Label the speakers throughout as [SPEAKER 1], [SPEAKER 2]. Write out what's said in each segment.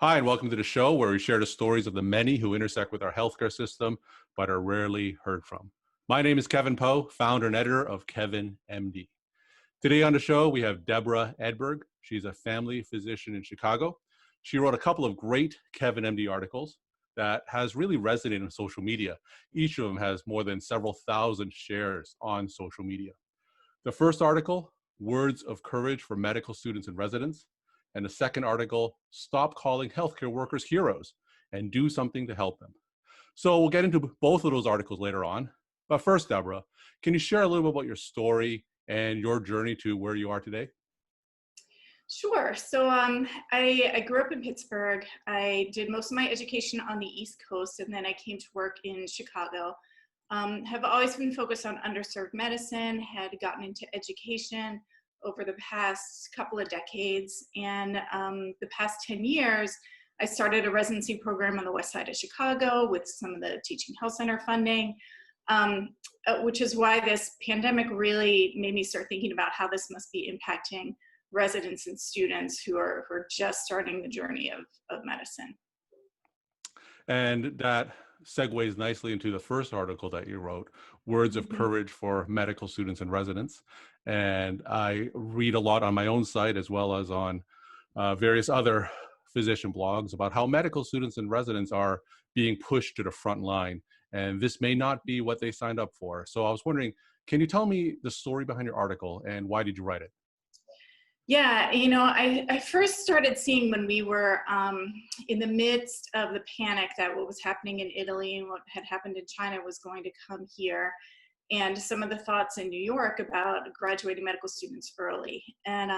[SPEAKER 1] Hi, and welcome to the show where we share the stories of the many who intersect with our healthcare system but are rarely heard from. My name is Kevin Poe, founder and editor of KevinMD. Today on the show, we have Deborah Edberg. She's a family physician in Chicago. She wrote a couple of great KevinMD articles that has really resonated in social media. Each of them has more than several thousand shares on social media. The first article, Words of Courage for Medical Students and Residents. And the second article, Stop Calling Healthcare Workers Heroes and Do Something to Help Them. So we'll get into both of those articles later on. But first, Deborah, can you share a little bit about your story and your journey to where you are today?
[SPEAKER 2] Sure. I grew up in Pittsburgh. I did most of my education on the East Coast, and then I came to work in Chicago. Have always been focused on underserved medicine, had gotten into education over the past couple of decades. And the past 10 years, I started a residency program on the west side of Chicago with some of the teaching health center funding, which is why this pandemic really made me start thinking about how this must be impacting residents and students who are just starting the journey of medicine.
[SPEAKER 1] And that segues nicely into the first article that you wrote, Words of Courage for Medical Students and Residents. And I read a lot on my own site as well as on various other physician blogs about how medical students and residents are being pushed to the front line. And this may not be what they signed up for. So I was wondering, can you tell me the story behind your article and why did you write it?
[SPEAKER 2] Yeah, I first started seeing when we were in the midst of the panic that what was happening in Italy and what had happened in China was going to come here, and some of the thoughts in New York about graduating medical students early. And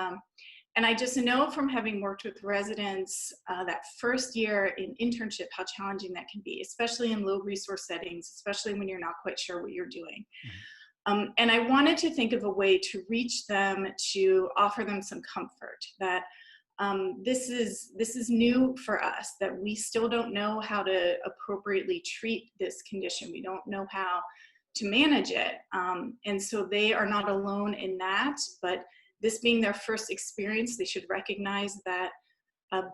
[SPEAKER 2] I just know from having worked with residents that first year in internship how challenging that can be, especially in low resource settings, especially when you're not quite sure what you're doing. And I wanted to think of a way to reach them, to offer them some comfort that this is new for us, that we still don't know how to appropriately treat this condition. We don't know how to manage it. And so they are not alone in that, but this being their first experience, they should recognize that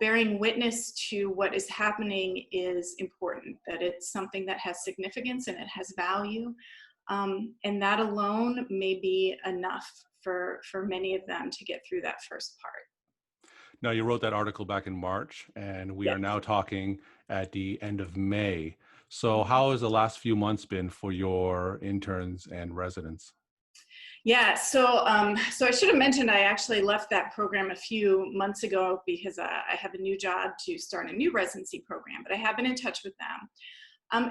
[SPEAKER 2] bearing witness to what is happening is important, that it's something that has significance and it has value. And that alone may be enough for many of them to get through that first part.
[SPEAKER 1] Now, you wrote that article back in March, and we
[SPEAKER 2] Yeah.
[SPEAKER 1] are now talking at the end of May. So how has the last few months been for your interns and residents?
[SPEAKER 2] Yeah, so I should have mentioned I actually left that program a few months ago because I have a new job to start a new residency program, but I have been in touch with them.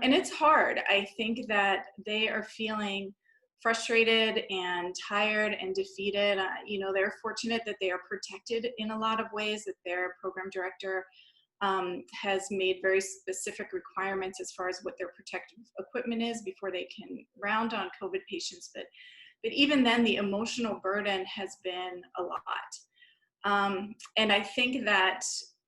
[SPEAKER 2] And it's hard. I think that they are feeling frustrated and tired and defeated. They're fortunate that they are protected in a lot of ways, that their program director has made very specific requirements as far as what their protective equipment is before they can round on COVID patients. But even then, the emotional burden has been a lot. And I think that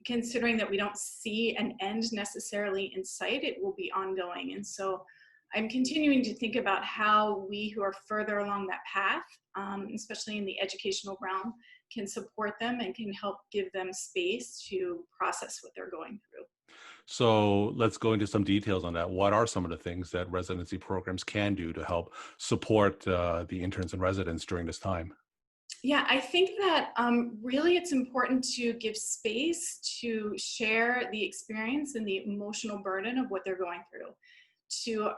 [SPEAKER 2] considering that we don't see an end necessarily in sight, it will be ongoing. And so I'm continuing to think about how we who are further along that path, especially in the educational realm, can support them and can help give them space to process what they're going through.
[SPEAKER 1] So let's go into some details on that. What are some of the things that residency programs can do to help support the interns and residents during this time?
[SPEAKER 2] Yeah, I think that really it's important to give space to share the experience and the emotional burden of what they're going through.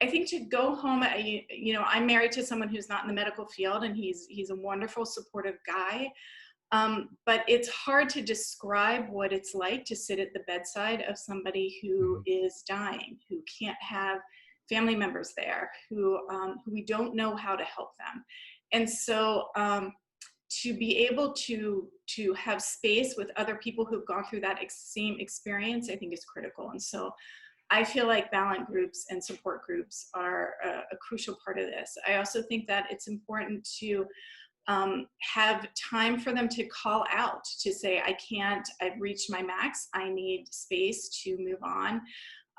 [SPEAKER 2] I think to go home, I'm married to someone who's not in the medical field, and he's a wonderful, supportive guy. But it's hard to describe what it's like to sit at the bedside of somebody who is dying, who can't have family members there, who we don't know how to help them. And so to be able to have space with other people who've gone through that same experience, I think is critical. And so I feel like balance groups and support groups are a crucial part of this. I also think that it's important to have time for them to call out, to say, I've reached my max, I need space to move on.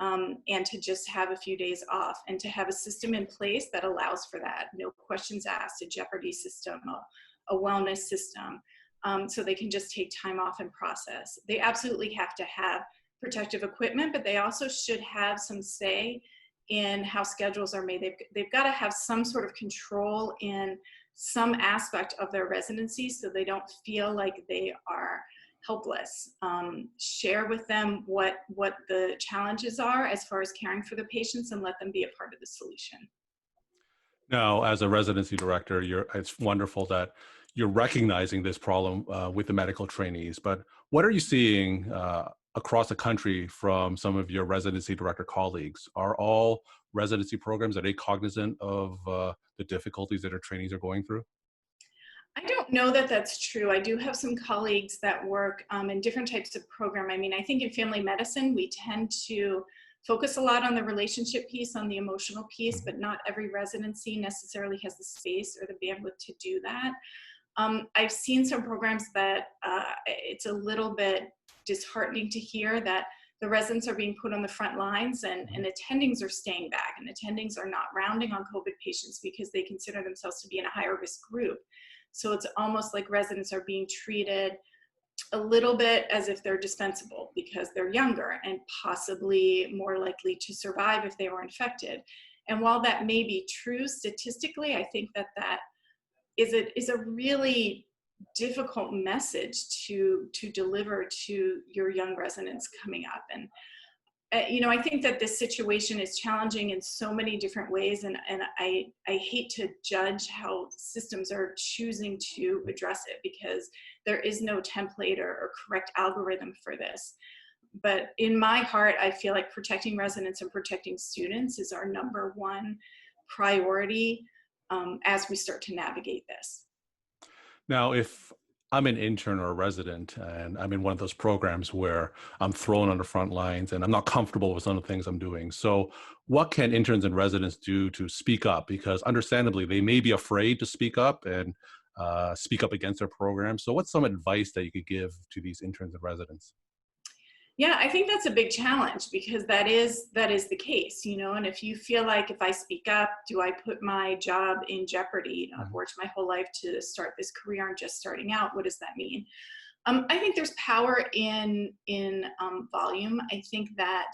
[SPEAKER 2] And to just have a few days off, and to have a system in place that allows for that. No questions asked, a jeopardy system, a wellness system, so they can just take time off and process. They absolutely have to have protective equipment, but they also should have some say in how schedules are made. They've got to have some sort of control in some aspect of their residency so they don't feel like they are helpless. Share with them what the challenges are as far as caring for the patients and let them be a part of the solution.
[SPEAKER 1] Now, as a residency director, it's wonderful that you're recognizing this problem with the medical trainees, but what are you seeing across the country from some of your residency director colleagues? Are all residency programs, are they cognizant of the difficulties that our trainees are going through?
[SPEAKER 2] I don't know that that's true. I do have some colleagues that work in different types of program. I mean, I think in family medicine, we tend to focus a lot on the relationship piece, on the emotional piece, but not every residency necessarily has the space or the bandwidth to do that. I've seen some programs that it's a little bit disheartening to hear that the residents are being put on the front lines and attendings are staying back, and attendings are not rounding on COVID patients because they consider themselves to be in a higher risk group. So it's almost like residents are being treated a little bit as if they're dispensable because they're younger and possibly more likely to survive if they were infected. And while that may be true statistically, I think that is a really difficult message to deliver to your young residents coming up. And I think that this situation is challenging in so many different ways, and I hate to judge how systems are choosing to address it because there is no template or correct algorithm for this. But in my heart, I feel like protecting residents and protecting students is our number one priority as we start to navigate this.
[SPEAKER 1] Now, if I'm an intern or a resident and I'm in one of those programs where I'm thrown on the front lines and I'm not comfortable with some of the things I'm doing. So what can interns and residents do to speak up? Because understandably, they may be afraid to speak up and speak up against their program. So what's some advice that you could give to these interns and residents?
[SPEAKER 2] Yeah, I think that's a big challenge because that is the case, and if you feel like if I speak up, do I put my job in jeopardy? I've worked my whole life to start this career. I'm just starting out. What does that mean? I think there's power in volume. I think that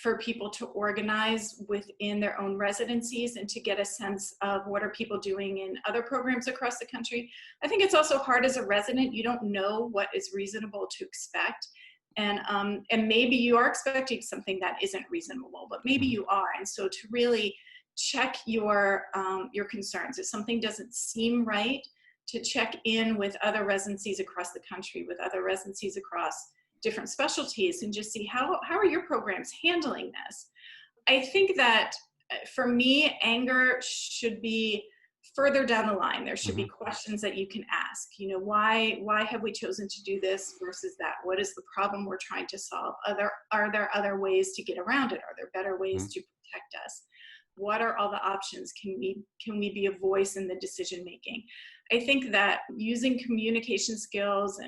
[SPEAKER 2] for people to organize within their own residencies and to get a sense of what are people doing in other programs across the country. I think it's also hard as a resident. You don't know what is reasonable to expect. And maybe you are expecting something that isn't reasonable, but maybe you are. And so to really check your concerns. If something doesn't seem right, to check in with other residencies across the country, with other residencies across different specialties, and just see how are your programs handling this. I think that for me, anger should be further down the line. There should be questions that you can ask. Why have we chosen to do this versus that? What is the problem we're trying to solve? Are there other ways to get around it? Are there better ways to protect us? What are all the options? Can we be a voice in the decision making? I think that using communication skills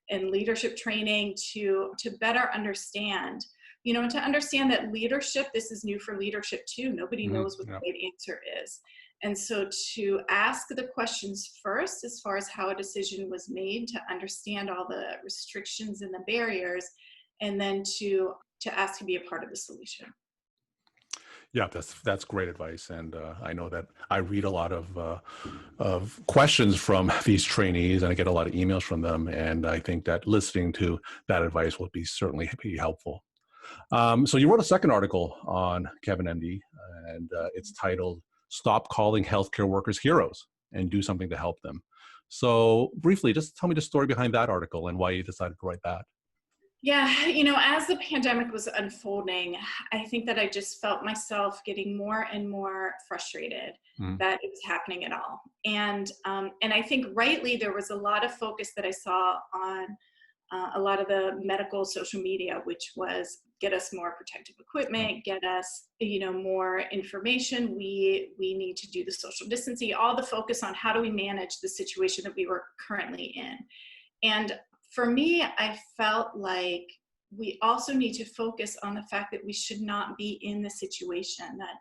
[SPEAKER 2] and leadership training to better understand, to understand that leadership, this is new for leadership too. Nobody knows what the right answer is. And so to ask the questions first, as far as how a decision was made, to understand all the restrictions and the barriers, and then to ask to be a part of the solution.
[SPEAKER 1] Yeah, that's great advice, and I know that I read a lot of questions from these trainees, and I get a lot of emails from them, and I think that listening to that advice will certainly be helpful. So you wrote a second article on KevinMD, and it's titled "Stop Calling Healthcare Workers Heroes and Do Something to Help Them." So briefly, just tell me the story behind that article and why you decided to write that.
[SPEAKER 2] Yeah, as the pandemic was unfolding, I think that I just felt myself getting more and more frustrated that it was happening at all. And I think rightly, there was a lot of focus that I saw on a lot of the medical social media, which was get us more protective equipment, get us, more information. We need to do the social distancing, all the focus on how do we manage the situation that we were currently in. And for me, I felt like we also need to focus on the fact that we should not be in the situation, that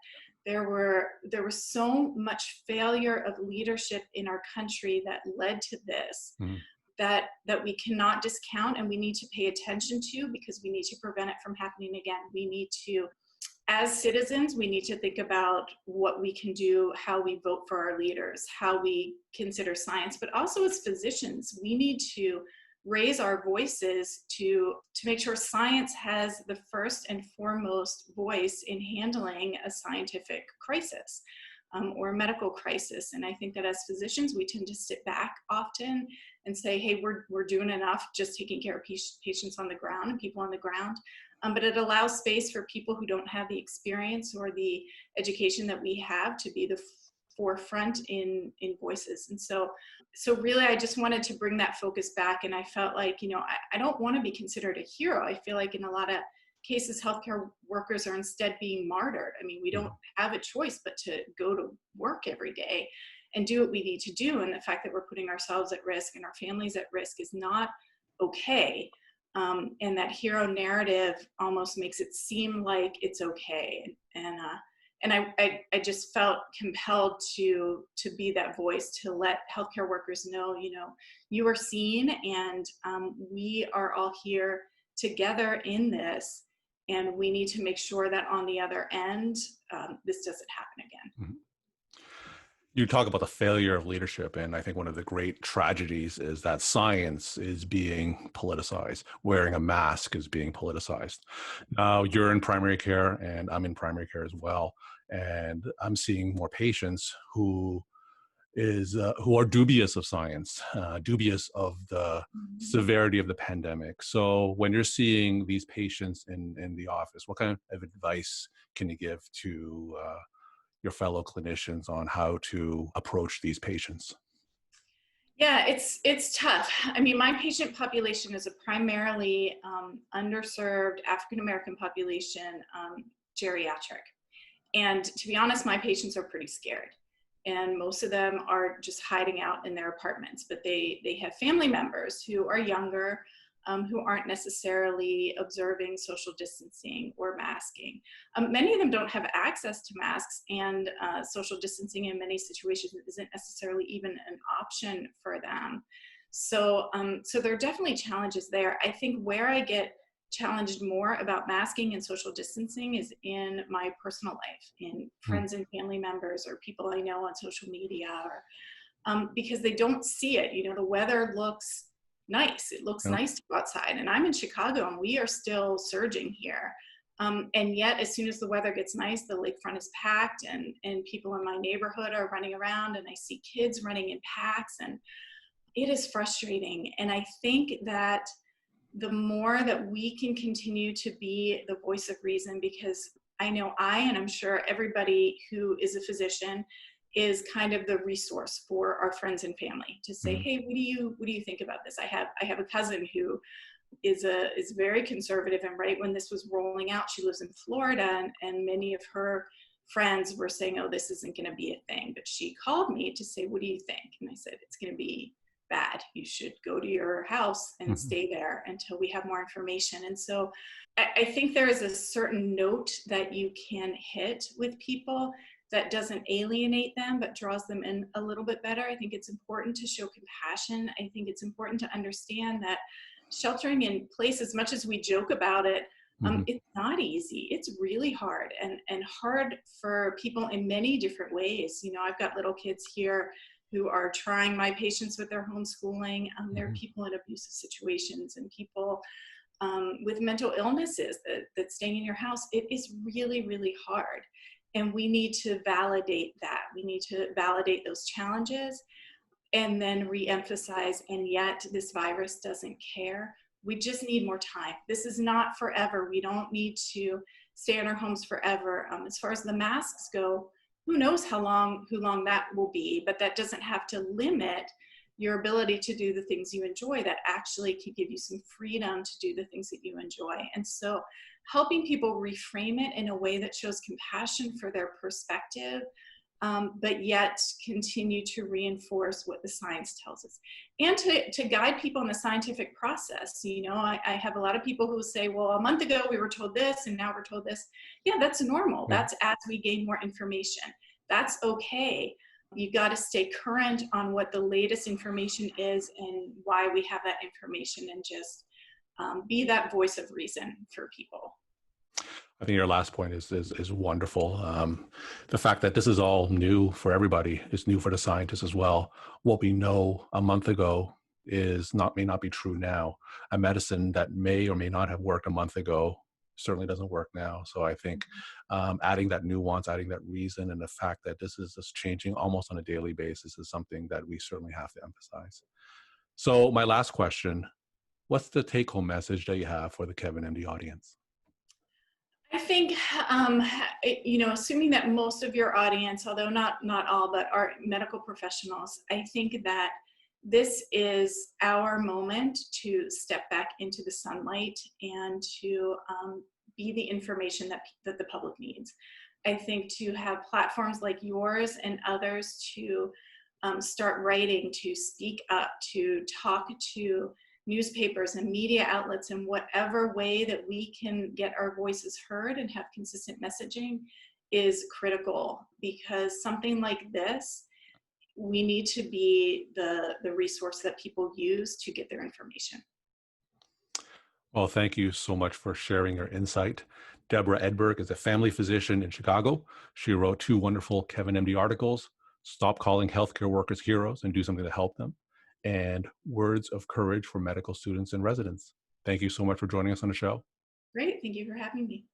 [SPEAKER 2] there was so much failure of leadership in our country that led to this. that we cannot discount and we need to pay attention to, because we need to prevent it from happening again. We need to, as citizens, we need to think about what we can do, how we vote for our leaders, how we consider science, but also as physicians, we need to raise our voices to make sure science has the first and foremost voice in handling a scientific crisis or a medical crisis. And I think that as physicians, we tend to sit back often and say, hey, we're doing enough just taking care of patients on the ground and people on the ground. But it allows space for people who don't have the experience or the education that we have to be the forefront in voices. And so really, I just wanted to bring that focus back. And I felt like, I don't want to be considered a hero. I feel like in a lot of cases, healthcare workers are instead being martyred. I mean, we don't have a choice but to go to work every day and do what we need to do. And the fact that we're putting ourselves at risk and our families at risk is not okay. And that hero narrative almost makes it seem like it's okay. And I just felt compelled to be that voice, to let healthcare workers know, you are seen, and we are all here together in this, and we need to make sure that on the other end, this doesn't happen again.
[SPEAKER 1] Mm-hmm. You talk about the failure of leadership, and I think one of the great tragedies is that science is being politicized. Wearing a mask is being politicized. Now, you're in primary care, and I'm in primary care as well, and I'm seeing more patients who are dubious of science, dubious of the severity of the pandemic. So when you're seeing these patients in the office, what kind of advice can you give to your fellow clinicians on how to approach these patients?
[SPEAKER 2] Yeah, it's tough. I mean, my patient population is a primarily underserved African-American population, geriatric. And to be honest, my patients are pretty scared. And most of them are just hiding out in their apartments, but they have family members who are younger, who aren't necessarily observing social distancing or masking. Many of them don't have access to masks, and social distancing in many situations isn't necessarily even an option for them. So there are definitely challenges there. I think where I get challenged more about masking and social distancing is in my personal life, in friends and family members or people I know on social media, or because they don't see it. The weather looks nice. It looks nice to go outside. And I'm in Chicago, and we are still surging here. And yet, as soon as the weather gets nice, the lakefront is packed, and people in my neighborhood are running around, and I see kids running in packs, and it is frustrating. And I think that the more that we can continue to be the voice of reason, because I know and I'm sure everybody who is a physician is kind of the resource for our friends and family to say, hey, what do you think about this? I have a cousin who is very conservative, and right when this was rolling out, she lives in Florida, and many of her friends were saying, oh, this isn't going to be a thing. But she called me to say, what do you think? And I said, it's going to be bad. You should go to your house and stay there until we have more information. And so I think there is a certain note that you can hit with people that doesn't alienate them, but draws them in a little bit better. I think it's important to show compassion. I think it's important to understand that sheltering in place, as much as we joke about it, it's not easy. It's really hard, and hard for people in many different ways. I've got little kids here who are trying my patience with their homeschooling. There are people in abusive situations, and people with mental illnesses that staying in your house. It is really, really hard. And we need to validate that. We need to validate those challenges and then reemphasize, and yet this virus doesn't care. We just need more time. This is not forever. We don't need to stay in our homes forever. As far as the masks go, who knows how long that will be, but that doesn't have to limit your ability to do the things you enjoy. That actually can give you some freedom to do the things that you enjoy. And so helping people reframe it in a way that shows compassion for their perspective, but yet continue to reinforce what the science tells us, and to guide people in the scientific process. I have a lot of people who say, well, a month ago we were told this, and now we're told this. Yeah, that's normal. That's as we gain more information. That's okay. You got to stay current on what the latest information is and why we have that information, and just be that voice of reason for people.
[SPEAKER 1] I think your last point is wonderful. The fact that this is all new for everybody is new for the scientists as well. What we know a month ago may not be true now. A medicine that may or may not have worked a month ago certainly doesn't work now. So I think adding that nuance, adding that reason, and the fact that this is just changing almost on a daily basis is something that we certainly have to emphasize. So my last question: what's the take-home message that you have for the KevinMD audience?
[SPEAKER 2] I think, assuming that most of your audience, although not all, but are medical professionals, I think that this is our moment to step back into the sunlight and to be the information that the public needs. I think to have platforms like yours and others to start writing, to speak up, to talk to newspapers and media outlets in whatever way that we can get our voices heard and have consistent messaging is critical, because something like this, we need to be the resource that people use to get their information.
[SPEAKER 1] Well, thank you so much for sharing your insight. Deborah Edberg is a family physician in Chicago. She wrote 2 wonderful KevinMD articles: Stop Calling Healthcare Workers Heroes and Do Something to Help Them, and Words of Courage for Medical Students and Residents. Thank you so much for joining us on the show.
[SPEAKER 2] Great, thank you for having me.